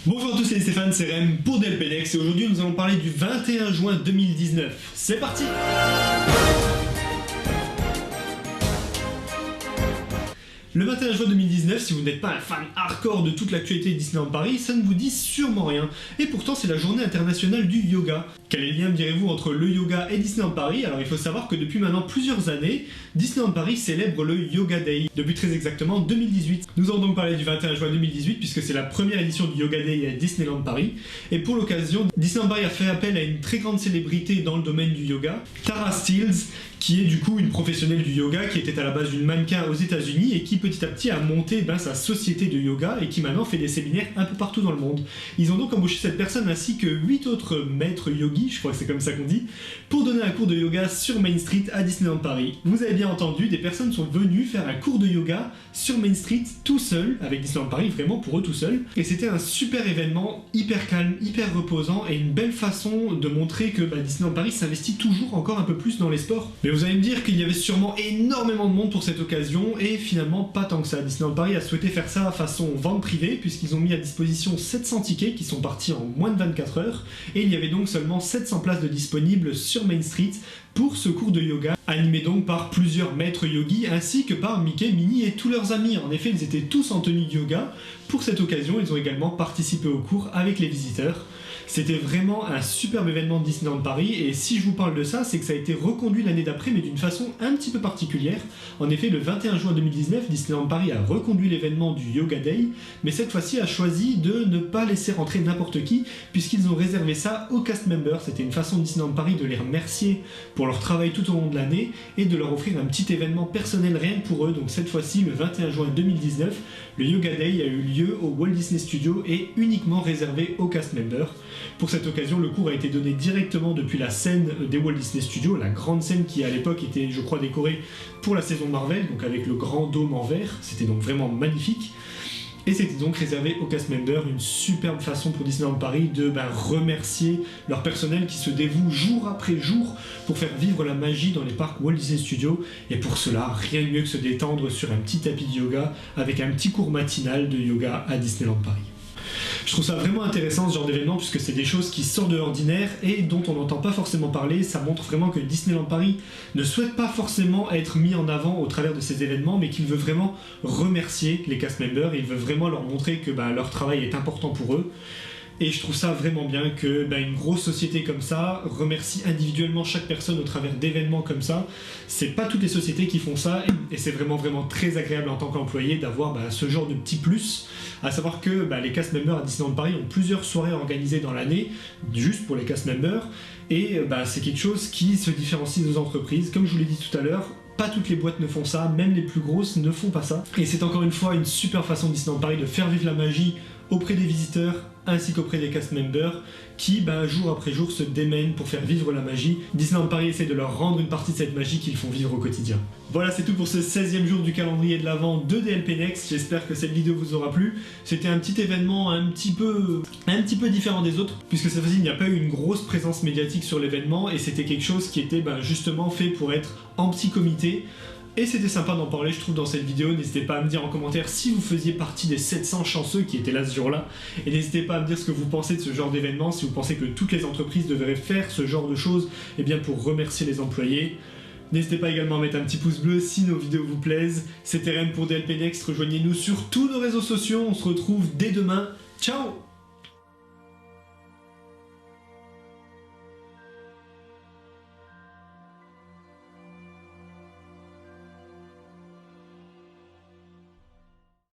Bonjour à tous, c'est Stéphane, c'est Rem pour DLP Next et aujourd'hui nous allons parler du 21 juin 2019. C'est parti! Le 21 juin 2019, si vous n'êtes pas un fan hardcore de toute l'actualité de Disneyland Paris, ça ne vous dit sûrement rien. Et pourtant, c'est la journée internationale du yoga. Quel est le lien, me direz-vous, entre le yoga et Disneyland Paris? Alors il faut savoir que depuis maintenant plusieurs années, Disneyland Paris célèbre le Yoga Day, depuis très exactement 2018. Nous allons donc parler du 21 juin 2018, puisque c'est la première édition du Yoga Day à Disneyland Paris. Et pour l'occasion, Disneyland Paris a fait appel à une très grande célébrité dans le domaine du yoga, Tara Stiles, qui est du coup une professionnelle du yoga, qui était à la base une mannequin aux États-Unis et qui petit à petit a monté sa société de yoga et qui maintenant fait des séminaires un peu partout dans le monde. Ils ont donc embauché cette personne ainsi que 8 autres maîtres yogis, je crois que c'est comme ça qu'on dit, pour donner un cours de yoga sur Main Street à Disneyland Paris. Vous avez bien entendu, des personnes sont venues faire un cours de yoga sur Main Street tout seul, avec Disneyland Paris vraiment pour eux tout seuls. Et c'était un super événement, hyper calme, hyper reposant et une belle façon de montrer que Disneyland Paris s'investit toujours encore un peu plus dans les sports. Mais vous allez me dire qu'il y avait sûrement énormément de monde pour cette occasion et finalement pas tant que ça. Disneyland Paris a souhaité faire ça façon vente privée puisqu'ils ont mis à disposition 700 tickets qui sont partis en moins de 24 heures et il y avait donc seulement 700 places de disponibles sur Main Street pour ce cours de yoga, animé donc par plusieurs maîtres yogis ainsi que par Mickey, Minnie et tous leurs amis. En effet, ils étaient tous en tenue de yoga. Pour cette occasion, ils ont également participé au cours avec les visiteurs. C'était vraiment un superbe événement de Disneyland Paris et si je vous parle de ça, c'est que ça a été reconduit l'année d'après mais d'une façon un petit peu particulière. En effet, le 21 juin 2019, Disneyland Paris a reconduit l'événement du Yoga Day, mais cette fois-ci a choisi de ne pas laisser rentrer n'importe qui puisqu'ils ont réservé ça aux cast members. C'était une façon de Disneyland Paris de les remercier pour leur travail tout au long de l'année et de leur offrir un petit événement personnel rien que pour eux. Donc cette fois-ci, le 21 juin 2019, le Yoga Day a eu lieu au Walt Disney Studios et uniquement réservé aux cast members. Pour cette occasion, le cours a été donné directement depuis la scène des Walt Disney Studios, la grande scène qui à l'époque était, je crois, décorée pour la saison Marvel, donc avec le grand dôme en verre. C'était donc vraiment magnifique. Et c'était donc réservé aux cast members, une superbe façon pour Disneyland Paris de remercier leur personnel qui se dévoue jour après jour pour faire vivre la magie dans les parcs Walt Disney Studios. Et pour cela, rien de mieux que se détendre sur un petit tapis de yoga avec un petit cours matinal de yoga à Disneyland Paris. Je trouve ça vraiment intéressant ce genre d'événement puisque c'est des choses qui sortent de l'ordinaire et dont on n'entend pas forcément parler. Ça montre vraiment que Disneyland Paris ne souhaite pas forcément être mis en avant au travers de ces événements mais qu'il veut vraiment remercier les cast members et il veut vraiment leur montrer que leur travail est important pour eux. Et je trouve ça vraiment bien que une grosse société comme ça remercie individuellement chaque personne au travers d'événements comme ça. C'est pas toutes les sociétés qui font ça et c'est vraiment très agréable en tant qu'employé d'avoir ce genre de petit plus. À savoir que les cast members à Disneyland Paris ont plusieurs soirées organisées dans l'année juste pour les cast members et c'est quelque chose qui se différencie des entreprises. Comme je vous l'ai dit tout à l'heure, pas toutes les boîtes ne font ça, même les plus grosses ne font pas ça. Et c'est encore une fois une super façon de Disneyland Paris de faire vivre la magie auprès des visiteurs ainsi qu'auprès des cast members qui jour après jour se démènent pour faire vivre la magie. Disneyland Paris essaie de leur rendre une partie de cette magie qu'ils font vivre au quotidien. Voilà, c'est tout pour ce 16e jour du calendrier de l'Avent de DLP Next. J'espère que cette vidéo vous aura plu. C'était un petit événement un petit peu différent des autres puisque cette fois-ci il n'y a pas eu une grosse présence médiatique sur l'événement et c'était quelque chose qui était justement fait pour être en petit comité. Et c'était sympa d'en parler, je trouve, dans cette vidéo. N'hésitez pas à me dire en commentaire si vous faisiez partie des 700 chanceux qui étaient là ce jour-là. Et n'hésitez pas à me dire ce que vous pensez de ce genre d'événement, si vous pensez que toutes les entreprises devraient faire ce genre de choses pour remercier les employés. N'hésitez pas également à mettre un petit pouce bleu si nos vidéos vous plaisent. C'était Rem pour DLP Next, rejoignez-nous sur tous nos réseaux sociaux. On se retrouve dès demain. Ciao!